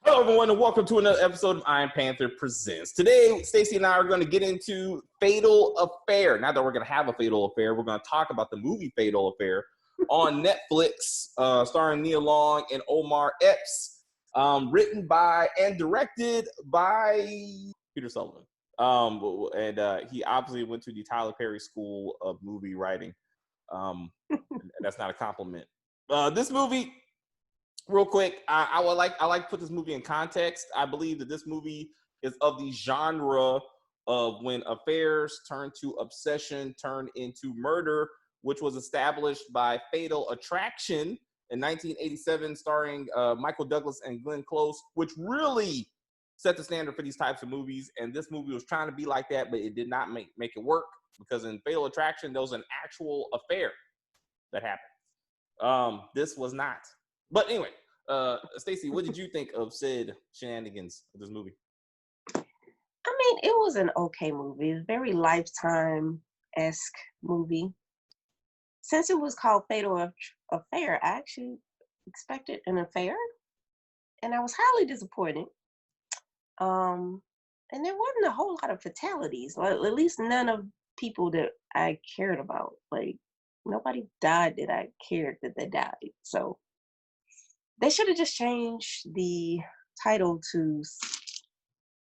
Hello, everyone, and welcome to another episode of Iron Panther Presents. Today, Stacey and I are going to get into Fatal Affair. Not that we're going to have a fatal affair, we're going to talk about the movie Fatal Affair on Netflix, starring Nia Long and Omar Epps, written by and directed by Peter Sullivan. He obviously went to the Tyler Perry School of Movie Writing. And that's not a compliment. This movie... Real quick, I like to put this movie in context. I believe that this movie is of the genre of when affairs turn to obsession, turn into murder, which was established by Fatal Attraction in 1987, starring Michael Douglas and Glenn Close, which really set the standard for these types of movies. And this movie was trying to be like that, but it did not make it work, because in Fatal Attraction, there was an actual affair that happened. This was not. But anyway, Stacey, what did you think of said shenanigans of this movie? I mean, it was an okay movie. A very Lifetime-esque movie. Since it was called Fatal Affair, I actually expected an affair, and I was highly disappointed. And there wasn't a whole lot of fatalities, or at least none of people that I cared about. Like, nobody died that I cared that they died. So they should have just changed the title to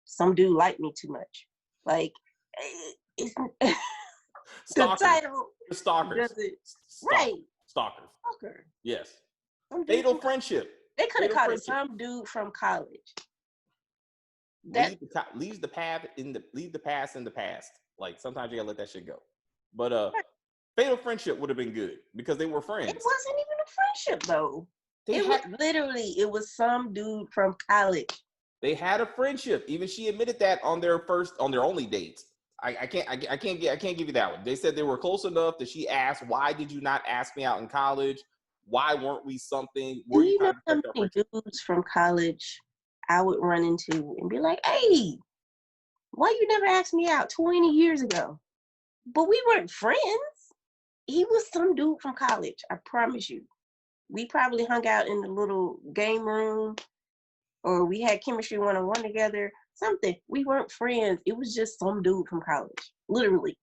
Some Dude Liked Me Too Much. Like, it's the title. Stalkers. Right. Stalkers. Stalker. Yes. Fatal Friendship. They could have called it Some Dude from College. Leave the past in the past. Like, sometimes you gotta let that shit go. But Fatal Friendship would have been good because they were friends. It wasn't even a friendship though. It was some dude from college. They had a friendship. Even she admitted that on their only date. I can't give you that one. They said they were close enough that she asked, "Why did you not ask me out in college? Why weren't we something?" Do you know how many dudes from college I would run into and be like, "Hey, why you never asked me out 20 years ago?" But we weren't friends. He was some dude from college. I promise you. We probably hung out in the little game room, or we had chemistry 101 together, something. We weren't friends. It was just some dude from college, literally.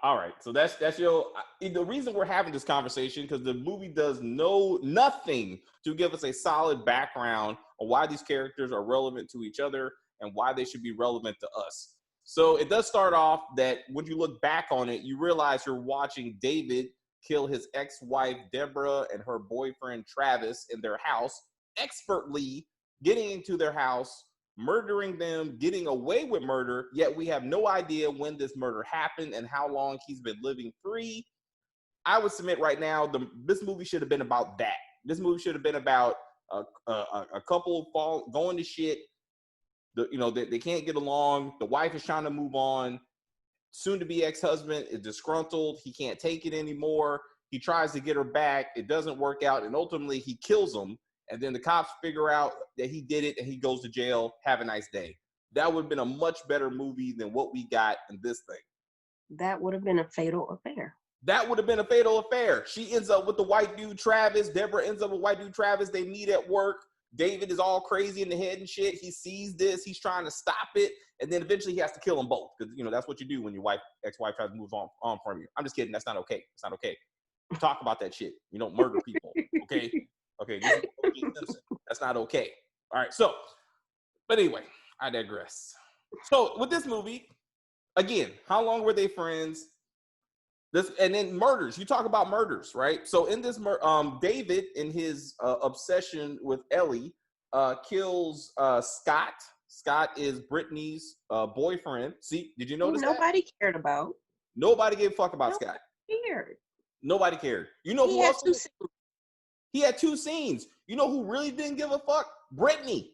All right, so that's your. The reason we're having this conversation, because the movie does nothing to give us a solid background on why these characters are relevant to each other and why they should be relevant to us. So it does start off that when you look back on it, you realize you're watching David kill his ex-wife Deborah and her boyfriend Travis in their house, expertly getting into their house, murdering them, getting away with murder, yet we have no idea when this murder happened and how long he's been living free. I would submit right now, this movie should have been about that. This movie should have been about a couple going to shit. They can't get along. The wife is trying to move on. Soon-to-be ex-husband is disgruntled. He can't take it anymore. He tries to get her back. It doesn't work out, and ultimately he kills him. And then the cops figure out that he did it, and he goes to jail. Have a nice day. That would have been a much better movie than what we got in this thing. That would have been a fatal affair. That would have been a fatal affair. She ends up with the white dude, Travis. Deborah ends up with white dude, Travis. They meet at work. David is all crazy in the head and shit. He sees this. He's trying to stop it. And then eventually he has to kill them both. Because, that's what you do when your ex-wife tries to move on from you. I'm just kidding. That's not okay. It's not okay. Talk about that shit. You don't murder people. Okay? Okay. That's not okay. All right. So, but anyway, I digress. So with this movie, again, how long were they friends? And then murders. You talk about murders, right? So in this, David, in his obsession with Ellie, kills Scott. Scott is Brittany's boyfriend. See, did you notice Nobody cared about. Nobody gave a fuck about Scott. Cared. Nobody cared. You know who else? He had 2 scenes. You know who really didn't give a fuck? Brittany.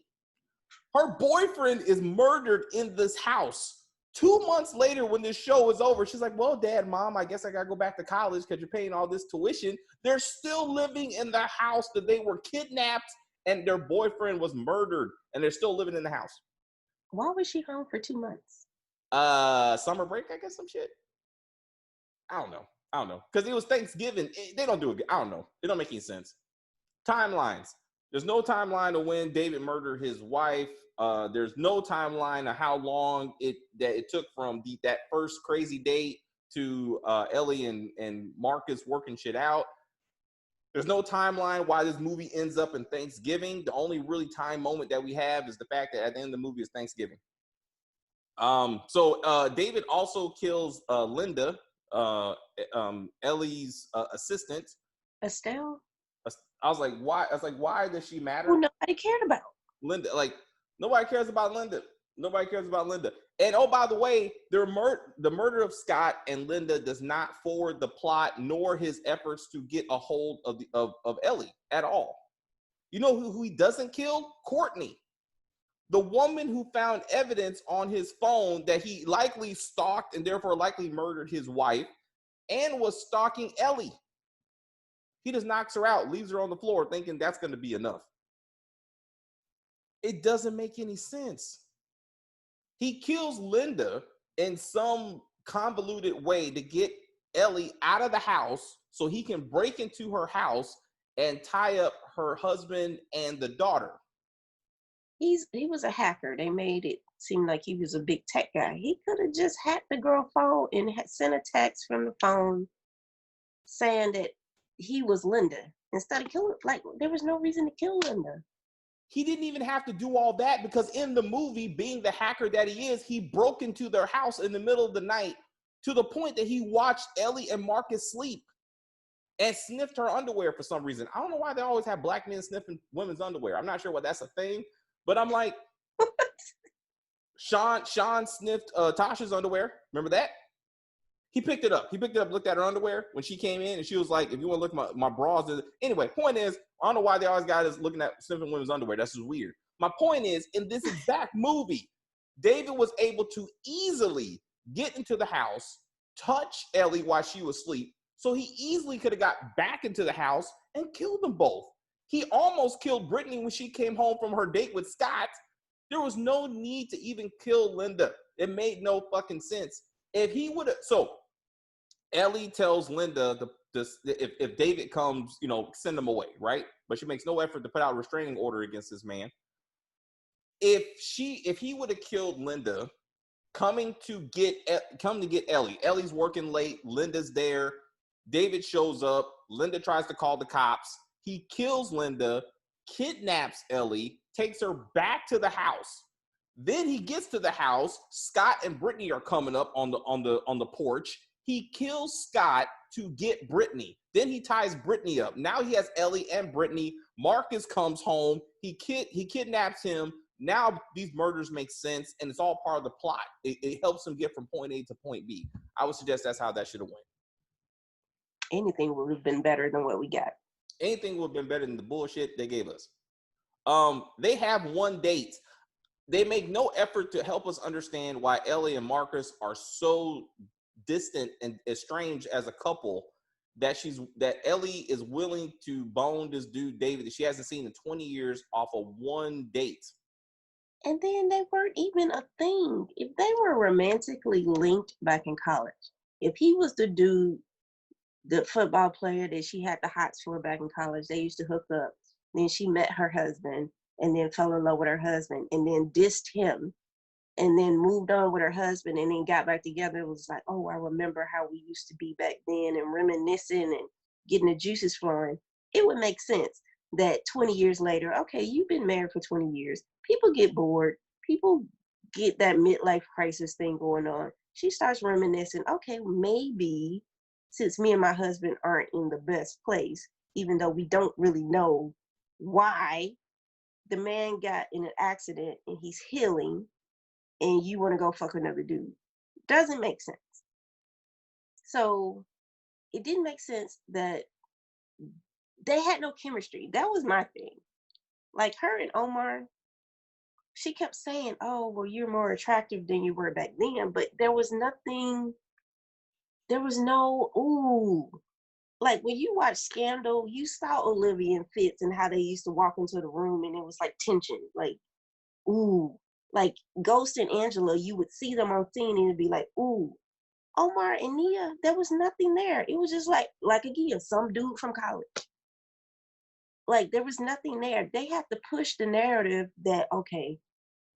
Her boyfriend is murdered in this house. 2 months later, when this show is over, she's like, "Well, Dad, Mom, I guess I gotta go back to college because you're paying all this tuition." They're still living in the house that they were kidnapped and their boyfriend was murdered, and they're still living in the house. Why was she home for 2 months? Summer break, I guess, some shit. I don't know. Because it was Thanksgiving. They don't do it. I don't know. It don't make any sense. Timelines. There's no timeline of when David murdered his wife. There's no timeline of how long it took from that first crazy date to Ellie and Marcus working shit out. There's no timeline why this movie ends up in Thanksgiving. The only really time moment that we have is the fact that at the end of the movie is Thanksgiving. So David also kills Linda, Ellie's assistant. Estelle, I was like, why? I was like, why does she matter? who nobody cared about. Linda, like nobody cares about Linda. Nobody cares about Linda. And oh, by the way, the murder of Scott and Linda does not forward the plot nor his efforts to get a hold of Ellie at all. You know who he doesn't kill? Courtney, the woman who found evidence on his phone that he likely stalked and therefore likely murdered his wife and was stalking Ellie. He just knocks her out, leaves her on the floor thinking that's going to be enough. It doesn't make any sense. He kills Linda in some convoluted way to get Ellie out of the house so he can break into her house and tie up her husband and the daughter. He was a hacker. They made it seem like he was a big tech guy. He could have just hacked the girl's phone and sent a text from the phone saying that he was Linda instead of killing. Like, there was no reason to kill Linda. He didn't even have to do all that because in the movie, being the hacker that he is, he broke into their house in the middle of the night to the point that he watched Ellie and Marcus sleep and sniffed her underwear for some reason. I don't know why they always have black men sniffing women's underwear. I'm not sure why that's a thing, but I'm like, Sean sniffed Tasha's underwear. Remember that? He picked it up. Looked at her underwear when she came in, and she was like, if you want to look at my bras. Anyway, point is, I don't know why they always got us looking at sniffing women's underwear. That's just weird. My point is, in this exact movie, David was able to easily get into the house, touch Ellie while she was asleep, so he easily could have got back into the house and killed them both. He almost killed Brittany when she came home from her date with Scott. There was no need to even kill Linda. It made no fucking sense. If he would have, so Ellie tells Linda if David comes, send him away, right? But she makes no effort to put out a restraining order against this man. If he would have killed Linda, come to get Ellie. Ellie's working late. Linda's there. David shows up. Linda tries to call the cops. He kills Linda, kidnaps Ellie, takes her back to the house. Then he gets to the house. Scott and Brittany are coming up on the porch. He kills Scott to get Brittany. Then he ties Brittany up. Now he has Ellie and Brittany. Marcus comes home. He kidnaps him. Now these murders make sense, and it's all part of the plot. It helps him get from point A to point B. I would suggest that's how that should have went. Anything would have been better than what we got. Anything would have been better than the bullshit they gave us. They have one date. They make no effort to help us understand why Ellie and Marcus are so distant and estranged as a couple that Ellie is willing to bone this dude David that she hasn't seen in 20 years off of one date. And then they weren't even a thing. If they were romantically linked back in college, if he was the dude, the football player that she had the hots for back in college, they used to hook up. Then she met her husband and then fell in love with her husband and then dissed him and then moved on with her husband and then got back together. It was like, oh, I remember how we used to be back then and reminiscing and getting the juices flowing. It would make sense that 20 years later, okay, you've been married for 20 years. People get bored. People get that midlife crisis thing going on. She starts reminiscing, okay, maybe since me and my husband aren't in the best place, even though we don't really know why, the man got in an accident and he's healing and you want to go fuck another dude. Doesn't make sense. So it didn't make sense that they had no chemistry. That was my thing. Like her and Omar, she kept saying, oh, well, you're more attractive than you were back then. But there was nothing, there was no, ooh. Like when you watch Scandal, you saw Olivia and Fitz and how they used to walk into the room and it was like tension. Like, ooh. Like Ghost and Angela, you would see them on scene and it'd be like, ooh. Omar and Nia, there was nothing there. It was just like again, some dude from college. Like there was nothing there. They have to push the narrative that okay,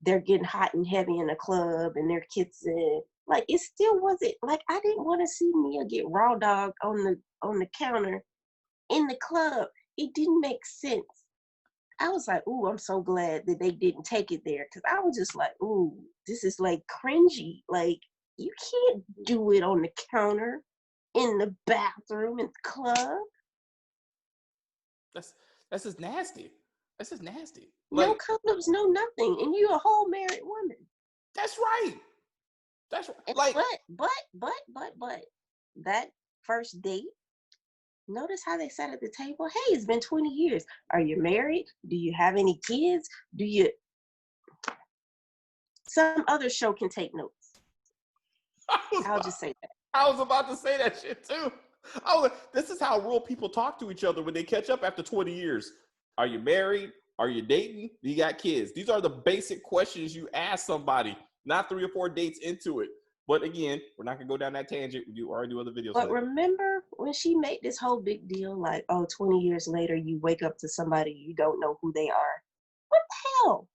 they're getting hot and heavy in the club and they're kissing. Like it still wasn't like I didn't want to see Mia get raw dogged on the counter in the club. It didn't make sense. I was like, ooh, I'm so glad that they didn't take it there. Cause I was just like, ooh, this is like cringy. Like you can't do it on the counter, in the bathroom, in the club. That's that's just nasty. That's just nasty. No Like condoms, no nothing. And you're a whole married woman. that's right. That's right. And Like but that first date, notice how they sat at the table. Hey, it's been 20 years. Are you married? Do you have any kids? Do you some other show can take notes. I'll just say that. I was about to say that shit too. I was like, this is how real people talk to each other when they catch up after 20 years. Are you married? Are you dating? Do you got kids? These are the basic questions you ask somebody, not 3 or 4 dates into it. But again, we're not going to go down that tangent. You already do other videos. But remember when she made this whole big deal, like, oh, 20 years later, you wake up to somebody, you don't know who they are. What the hell?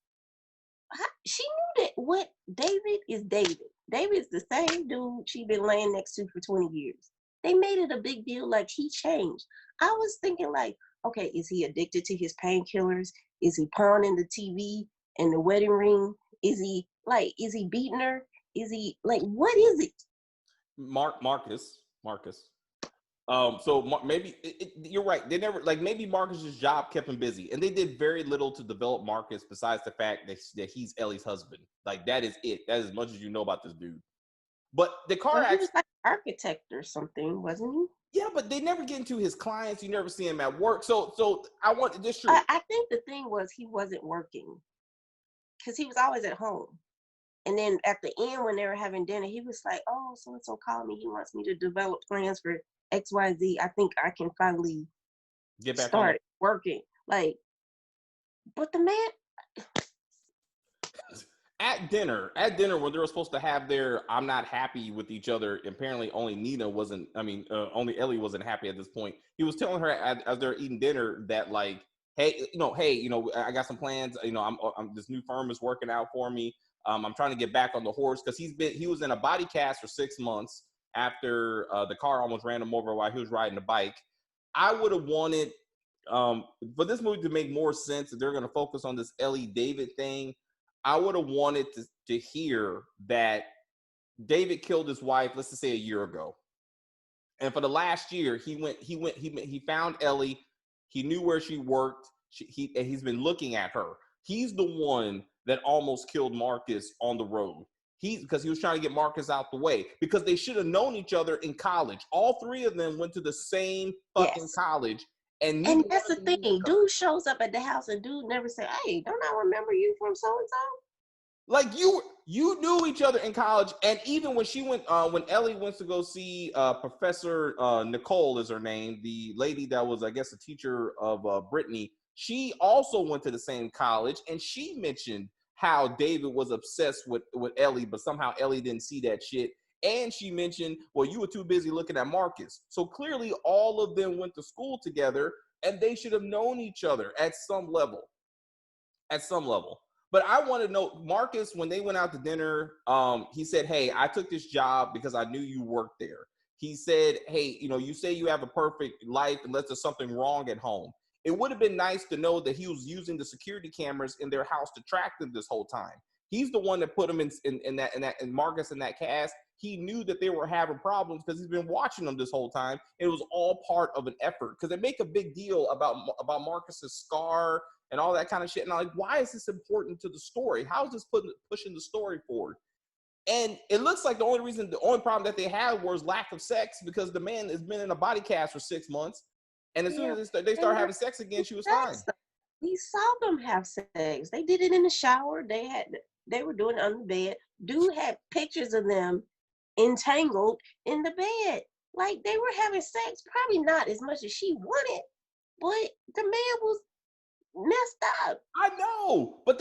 She knew that what David is David. David's the same dude she been laying next to for 20 years. They made it a big deal like he changed. I was thinking like, okay, is he addicted to his painkillers? Is he pawning the TV and the wedding ring? Is he beating her? Is he like, what is it? Marcus. Maybe you're right. They never like maybe Marcus's job kept him busy, and they did very little to develop Marcus besides the fact that he's Ellie's husband. Like that is it. That is as much as you know about this dude. But the car Well, he accident. was like an architect or something, wasn't he? Yeah, but they never get into his clients. You never see him at work. So I want this true. I think the thing was he wasn't working because he was always at home. And then at the end, when they were having dinner, he was like, "Oh, so and so called me. He wants me to develop plans for XYZ. I think I can finally Get back start working." Like, but the man at dinner when they were supposed to have their I'm not happy with each other. Apparently, only Nina wasn't. I mean, only Ellie wasn't happy at this point. He was telling her as they're eating dinner that like, hey, I got some plans. I'm this new firm is working out for me. I'm trying to get back on the horse because he was in a body cast for 6 months after the car almost ran him over while he was riding the bike. I would have wanted for this movie to make more sense if they're going to focus on this Ellie David thing. I would have wanted to hear that David killed his wife, let's just say a year ago. And for the last year, he found Ellie. He knew where she worked. He's been looking at her. He's the one that almost killed Marcus on the road. Because he was trying to get Marcus out the way because they should have known each other in college. All 3 of them went to the same fucking college. And that's the thing. Dude shows up at the house and dude never said, "Hey, don't I remember you from so and so?" Like you knew each other in college, and even when she went, when Ellie went to go see Professor Nicole is her name, the lady that was, I guess, a teacher of Brittany. She also went to the same college, and she mentioned how David was obsessed with Ellie, but somehow Ellie didn't see that shit. And she mentioned, well, you were too busy looking at Marcus. So clearly, all of them went to school together, and they should have known each other at some level. At some level. But I want to know, Marcus, when they went out to dinner, he said, hey, I took this job because I knew you worked there. He said, hey, you say you have a perfect life unless there's something wrong at home. It would have been nice to know that he was using the security cameras in their house to track them this whole time. He's the one that put them in Marcus in that cast. He knew that they were having problems because he's been watching them this whole time. It was all part of an effort because they make a big deal about Marcus's scar and all that kind of shit. And I'm like, why is this important to the story? How is this pushing the story forward? And it looks like the only problem that they had was lack of sex because the man has been in a body cast for 6 months. And as soon as they start having sex again, she was fine. We saw them have sex. They did it in the shower. They were doing it on the bed. Dude had pictures of them entangled in the bed. Like they were having sex, probably not as much as she wanted, but the man was messed up. I know, but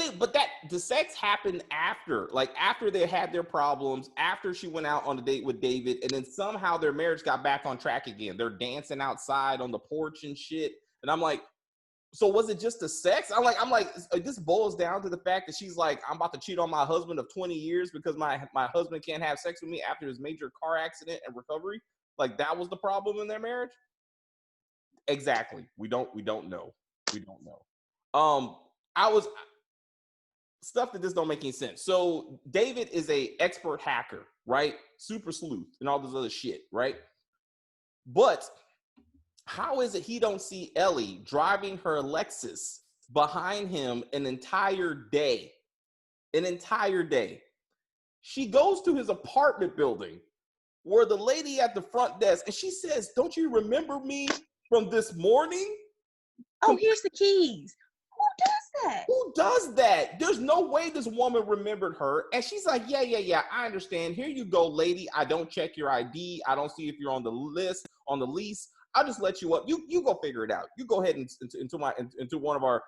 the sex happened after they had their problems, after she went out on a date with David, and then somehow their marriage got back on track again. They're dancing outside on the porch and shit, and I'm like, So was it just the sex? I'm like, this boils down to the fact that she's like, I'm about to cheat on my husband of 20 years because my husband can't have sex with me after his major car accident and recovery. Like that was the problem in their marriage. Exactly. We don't know. We don't know. I was stuff that just don't make any sense. So David is a expert hacker, right? Super sleuth and all this other shit, right? But how is it he don't see Ellie driving her Lexus behind him an entire day? An entire day. She goes to his apartment building where the lady at the front desk, and she says, "Don't you remember me from this morning?" Oh, here's the keys. Who does that? Who does that? There's no way this woman remembered her. And she's like, yeah, I understand. Here you go, lady. I don't check your ID. I don't see if you're on the list, on the lease. I'll just let you up. You go figure it out. You go ahead into one of our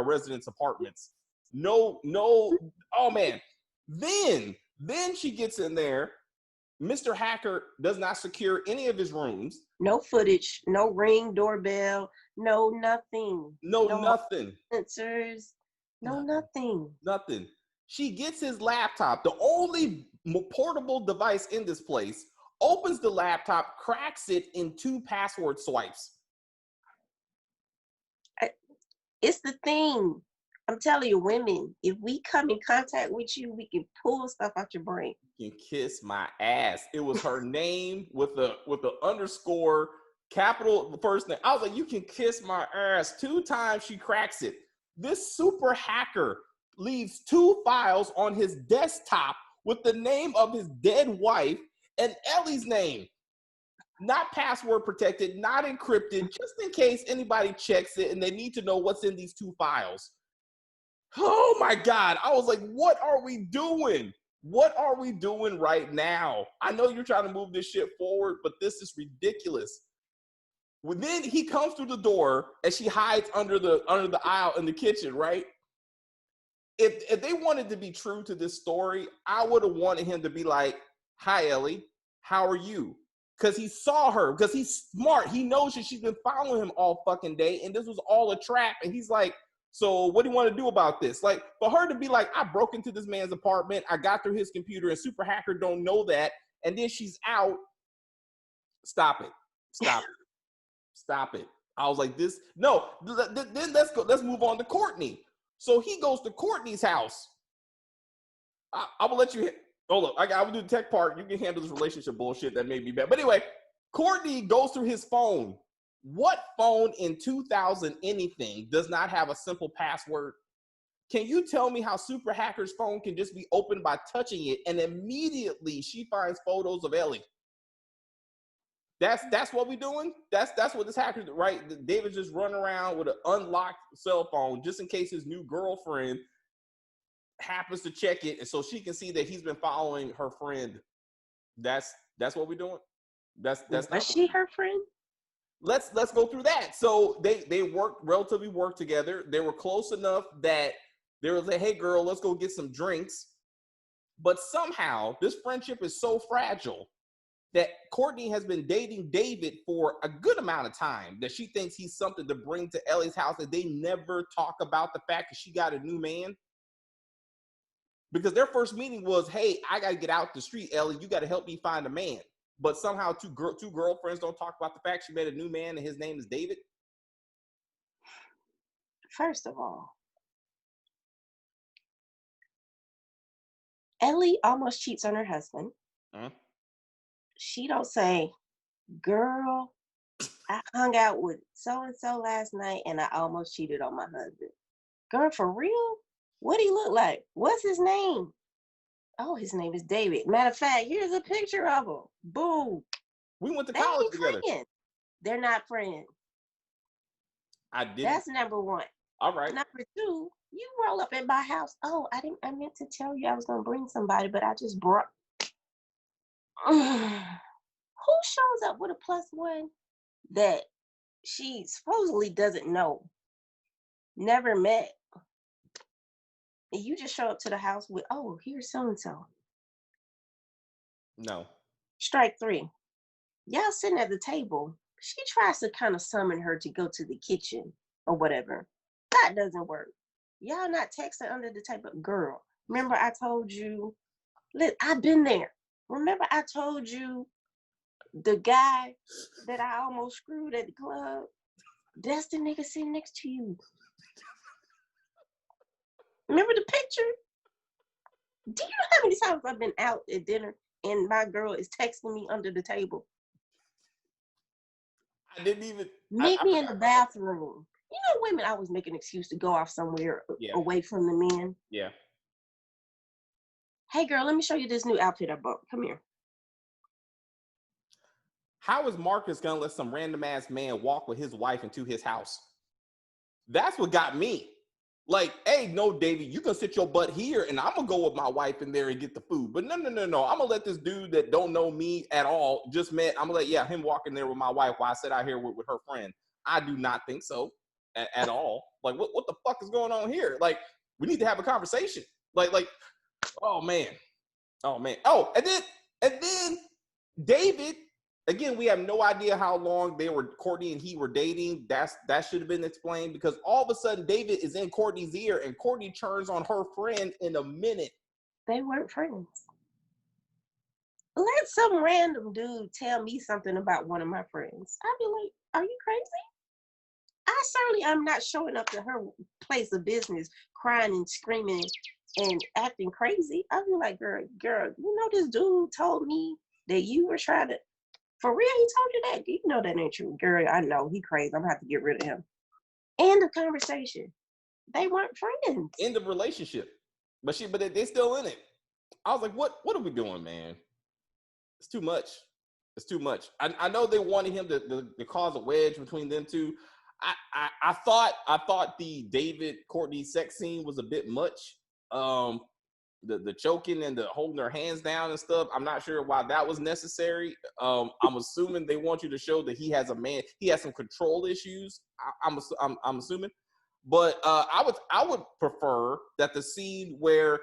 residents' apartments. No. Oh man. Then she gets in there. Mr. Hacker does not secure any of his rooms. No footage, no Ring doorbell, no nothing. No nothing. Sensors, nothing. Nothing. She gets his laptop, the only portable device in this place, opens the laptop, cracks it in 2 password swipes. It's the thing. I'm telling you, women, if we come in contact with you, we can pull stuff out your brain. You can kiss my ass. It was her name with the underscore, capital first name. I was like, you can kiss my ass. 2 times she cracks it. This super hacker leaves 2 files on his desktop with the name of his dead wife and Ellie's name. Not password protected, not encrypted, just in case anybody checks it and they need to know what's in these 2 files. Oh my God. I was like, what are we doing? What are we doing right now? I know you're trying to move this shit forward, but this is ridiculous. Well, then he comes through the door and she hides under the aisle in the kitchen, right? If they wanted to be true to this story, I would have wanted him to be like, "Hi, Ellie, how are you?" Because he saw her, because he's smart. He knows that she's been following him all fucking day, and this was all a trap. And he's like, "So what do you want to do about this?" Like, for her to be like, "I broke into this man's apartment, I got through his computer, and super hacker don't know that," and then she's out. Stop it. Stop it. I was like, this, no, then let's move on to Courtney. So he goes to Courtney's house. I will let you hit. Hold up. I will do the tech part. You can handle this relationship bullshit that made me bad. But anyway, Courtney goes through his phone. What phone in 2000 anything does not have a simple password? Can you tell me how Super Hacker's phone can just be opened by touching it and immediately she finds photos of Ellie? That's what we're doing. That's what this hacker, right? David's just running around with an unlocked cell phone just in case his new girlfriend happens to check it, and so she can see that he's been following her friend. That's what we're doing. That's Was she her friend? Let's go through that. So they relatively worked together. They were close enough that they were like, "Hey girl, let's go get some drinks." But somehow this friendship is so fragile that Courtney has been dating David for a good amount of time that she thinks he's something to bring to Ellie's house, and they never talk about the fact that she got a new man. Because their first meeting was, "Hey, I got to get out the street, Ellie. You got to help me find a man." But somehow two girlfriends don't talk about the fact she met a new man and his name is David. First of all, Ellie almost cheats on her husband. Uh-huh. She don't say, "Girl, I hung out with so-and-so last night and I almost cheated on my husband." Girl, for real? What do he look like? What's his name? Oh, his name is David. Matter of fact, here's a picture of him. Boom. We went to college together. Friends. They're not friends. I did. That's number one. All right. Number two, you roll up at my house. Oh, I meant to tell you I was gonna bring somebody, but I just brought. Who shows up with a +1 that she supposedly doesn't know, never met? And you just show up to the house with, "Oh, here's so-and-so." No. Strike 3. Y'all sitting at the table. She tries to kind of summon her to go to the kitchen. or whatever. That doesn't work. Y'all not texting under the table. Girl, remember I told you, I've been there. Remember I told you the guy that I almost screwed at the club? That's the nigga sitting next to you. Remember the picture? Do you know how many times I've been out at dinner and my girl is texting me under the table? I didn't even Meet me in the bathroom. You know, women always make an excuse to go off somewhere away from the men. Yeah. Hey, girl, let me show you this new outfit I bought. Come here. How is Marcus gonna let some random ass man walk with his wife into his house? That's what got me. Like, hey, no, David, you can sit your butt here and I'm gonna go with my wife in there and get the food. But no. I'm gonna let this dude that don't know me at all, just met, I'm gonna let him walk in there with my wife while I sit out here with her friend. I do not think so at all. Like, what the fuck is going on here? Like, we need to have a conversation. Like, oh man. Oh, and then David, again, we have no idea how long Courtney and he were dating. That should have been explained, because all of a sudden David is in Courtney's ear and Courtney turns on her friend in a minute. They weren't friends. Let some random dude tell me something about one of my friends. I'd be like, are you crazy? I certainly am not showing up to her place of business crying and screaming and acting crazy. I'd be like, girl, you know this dude told me that you were trying to, for real, he told you that? You know that ain't true. Girl, I know, he crazy. I'm gonna have to get rid of him. End of conversation. They weren't friends. End of relationship. But they still in it. I was like, what are we doing, man? It's too much. It's too much. I know they wanted him to cause a wedge between them two. I thought the David Courtney sex scene was a bit much. The choking and the holding their hands down and stuff. I'm not sure why that was necessary. I'm assuming they want you to show that he has some control issues. I'm assuming, but I would prefer that the scene where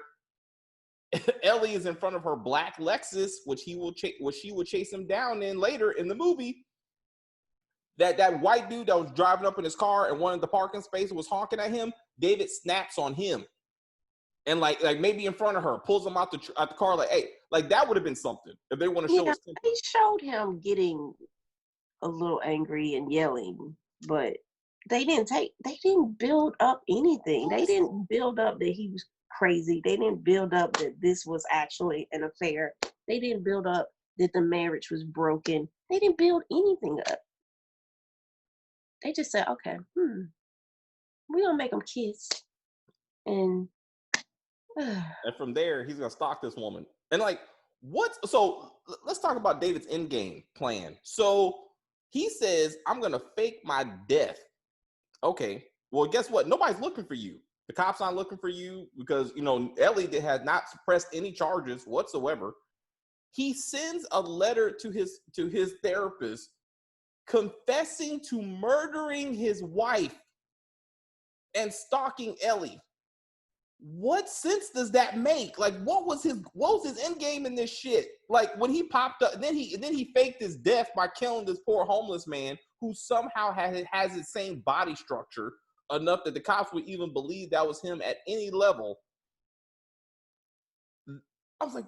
Ellie is in front of her black Lexus, which she will chase him down in later in the movie. That white dude that was driving up in his car and one of the parking spaces was honking at him. David snaps on him, and like maybe in front of her, pulls him out the car. Like, hey, like that would have been something if they want to show us. They showed him getting a little angry and yelling, but they didn't build up anything. They didn't build up that he was crazy. They didn't build up that this was actually an affair. They didn't build up that the marriage was broken. They didn't build anything up. They just said, okay, we're gonna make them kiss. And from there, he's gonna stalk this woman. And like, so let's talk about David's endgame plan. So he says, I'm gonna fake my death. Okay, well, guess what? Nobody's looking for you. The cops aren't looking for you because, Ellie has not suppressed any charges whatsoever. He sends a letter to his therapist confessing to murdering his wife and stalking Ellie. What sense does that make? Like, what was his end game in this shit? Like, when he popped up, and then he faked his death by killing this poor homeless man who somehow has his same body structure enough that the cops would even believe that was him at any level. I was like,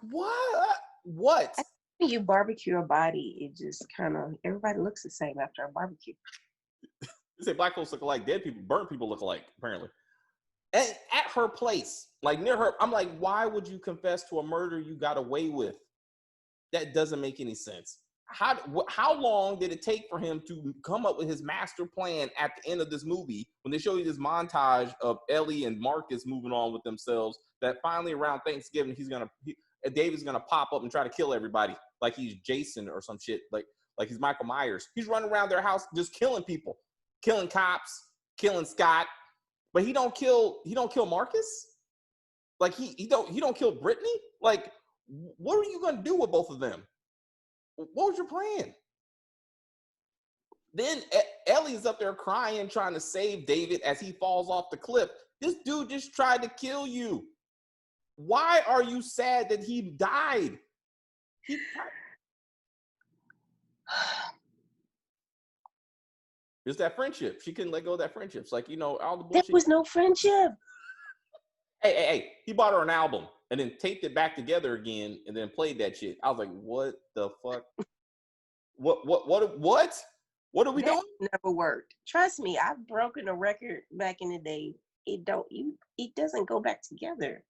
what? When you barbecue a body, it just kind of, everybody looks the same after a barbecue. You say black folks look alike, dead people, burnt people look alike, apparently. And at her place, like near her, I'm like, why would you confess to a murder you got away with? That doesn't make any sense. How long did it take for him to come up with his master plan at the end of this movie when they show you this montage of Ellie and Marcus moving on with themselves, that finally around Thanksgiving David's gonna pop up and try to kill everybody like he's Jason or some shit, like he's Michael Myers. He's running around their house just killing people, killing cops, killing Scott, but he don't kill Marcus. Like he don't kill Brittany. Like, what are you gonna do with both of them? What was your plan? Then Ellie is up there crying, trying to save David as he falls off the cliff. This dude just tried to kill you. Why are you sad that he died? It's that friendship. She couldn't let go of that friendship. It's like, all the There bullshit. was no friendship. Hey. He bought her an album and then taped it back together again and then played that shit. I was like, what the fuck? What are we That doing? never worked. Trust me, I've broken a record back in the day. It doesn't go back together.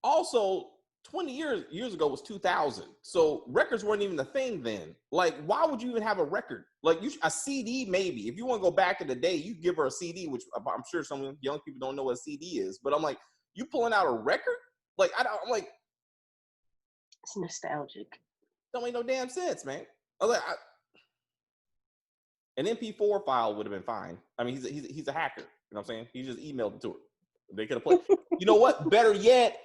Also, 20 years ago was 2000. So records weren't even a thing then. Like, why would you even have a record? Like, a CD maybe. If you want to go back in the day, you give her a CD, which I'm sure some young people don't know what a CD is. But I'm like, you pulling out a record? Like, I'm like, It's nostalgic. don't make no damn sense, man. I was like, an MP4 file would have been fine. I mean, he's a hacker. You know what I'm saying? He just emailed it to her. They could have played. You know what? Better yet,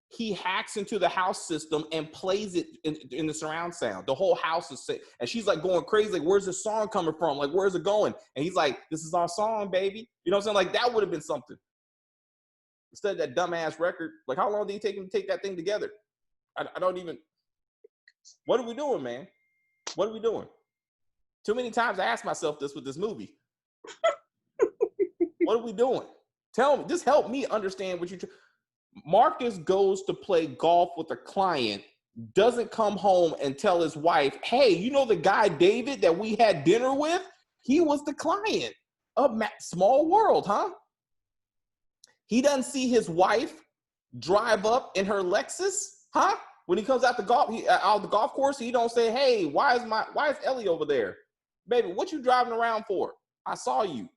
he hacks into the house system and plays it in the surround sound. The whole house is sick. And she's like going crazy. Like, where's this song coming from? Like, where's it going? And he's like, this is our song, baby. You know what I'm saying? Like, that would have been something. Instead of that dumbass record. Like, how long did it take him to take that thing together? I don't even. What are we doing, man? What are we doing? Too many times I asked myself this with this movie. What are we doing? Tell me. Just help me understand what you're. Marcus goes to play golf with a client, doesn't come home and tell his wife, hey, you know the guy David that we had dinner with? He was the client of Small World, huh? He doesn't see his wife drive up in her Lexus, huh? When he comes out the golf course, he don't say, hey, why is Ellie over there? Baby, what you driving around for? I saw you.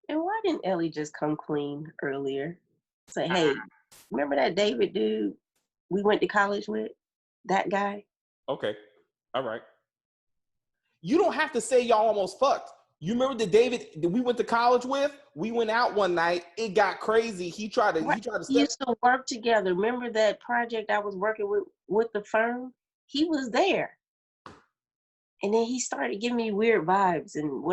And why didn't Ellie just come clean earlier? Say, hey, remember that David dude we went to college with? That guy? Okay. All right. You don't have to say y'all almost fucked. You remember the David that we went to college with? We went out one night. It got crazy. He tried to We used to work together. Remember that project I was working with the firm? He was there. And then he started giving me weird vibes and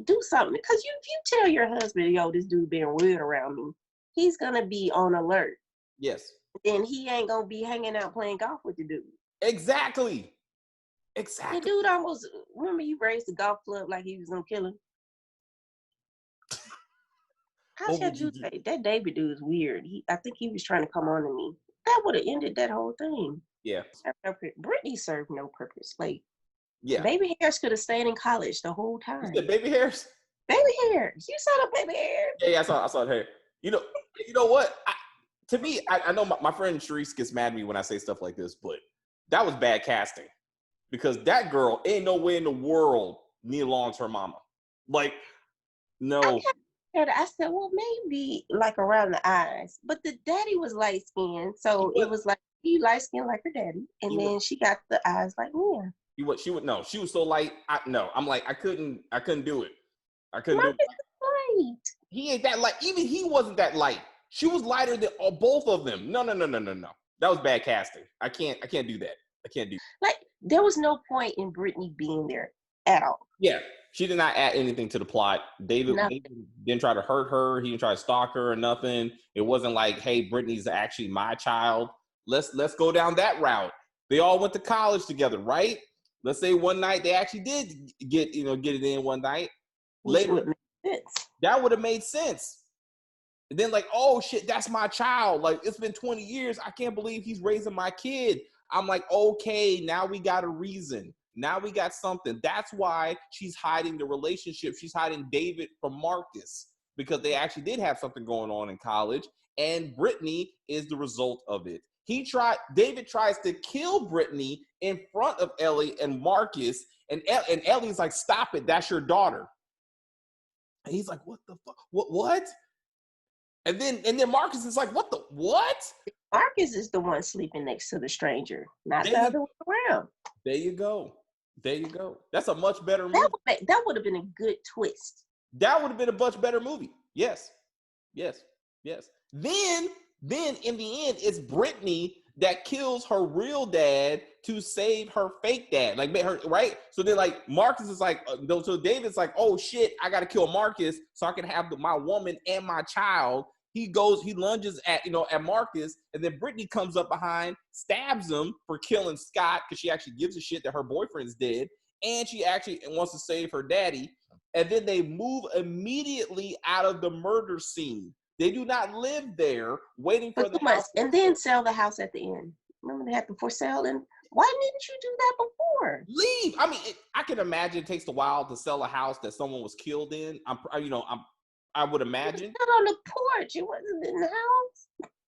do something. Because if you tell your husband, yo, this dude being weird around me, he's gonna be on alert. Yes. And he ain't gonna be hanging out playing golf with the dude. Exactly. The dude almost, remember he raised the golf club like he was gonna kill him? How's that dude? That David dude is weird. I think he was trying to come on to me. That would have ended that whole thing. Yeah. Brittany served no purpose. Like, yeah. Baby Hairs could have stayed in college the whole time. You said Baby Hairs? Baby Hairs. You saw the Baby Hairs? Yeah, I saw the hair. You know what? To me, I know my friend Sharice gets mad at me when I say stuff like this, but that was bad casting. Because that girl ain't no way in the world Nia Long's her mama. Like, no. I said, well, maybe like around the eyes. But the daddy was light skinned. So it was like he light skinned like her daddy. And then she got the eyes like Nia. She was so light. I'm like, I couldn't do it. I couldn't do it. Light. He ain't that light. Even he wasn't that light. She was lighter than both of them. No. That was bad casting. I can't do that. I can't do that. Like, there was no point in Brittany being there at all. Yeah. She did not add anything to the plot. David didn't try to hurt her. He didn't try to stalk her or nothing. It wasn't like, hey, Brittany's actually my child. Let's go down that route. They all went to college together, right? Let's say one night they actually did get it in one night. Later, that would have made sense. And then like, oh shit, that's my child. Like, it's been 20 years. I can't believe he's raising my kid. I'm like, okay, now we got a reason. Now we got something. That's why she's hiding the relationship. She's hiding David from Marcus because they actually did have something going on in college, and Brittany is the result of it. David tries to kill Brittany in front of Ellie and Marcus, and Ellie's like, stop it, that's your daughter. And he's like, what the fuck? What? And then Marcus is like, what the what? Marcus is the one sleeping next to the stranger, not the other way around. There you go. That's a much better movie. That would have been a good twist. That would have been a much better movie. Yes. Then in the end, it's Brittany that kills her real dad to save her fake dad. Like, her, right? So then, like, Marcus is like, so David's like, oh shit, I got to kill Marcus so I can have my woman and my child. he lunges at, at Marcus, and then Brittany comes up behind, stabs him for killing Scott because she actually gives a shit that her boyfriend's dead, and she actually wants to save her daddy. And then they move immediately out of the murder scene. They do not live there waiting for the house. And then sell the house at the end. Remember they had the for sale, and why didn't you do that before? Leave. I mean, I can imagine it takes a while to sell a house that someone was killed in. I would imagine. It was out on the porch. It wasn't in the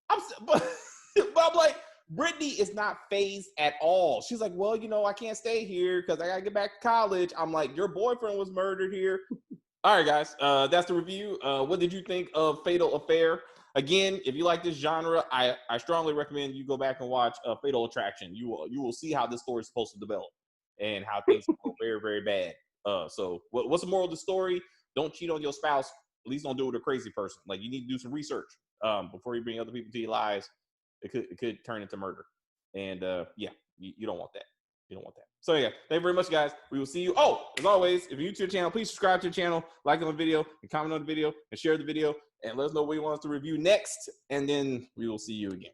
house. But I'm like, Brittany is not phased at all. She's like, well, I can't stay here because I gotta get back to college. I'm like, your boyfriend was murdered here. All right, guys, that's the review. What did you think of Fatal Affair? Again, if you like this genre, I strongly recommend you go back and watch Fatal Attraction. You will see how this story is supposed to develop and how things go very, very bad. So what's the moral of the story? Don't cheat on your spouse. At least don't do it with a crazy person. Like, you need to do some research before you bring other people to your lives. It could turn into murder. And you don't want that. You don't want that. So yeah, thank you very much, guys. We will see you. Oh, as always, if you're new to the channel, please subscribe to the channel, like on the video, and comment on the video, and share the video, and let us know what you want us to review next. And then we will see you again.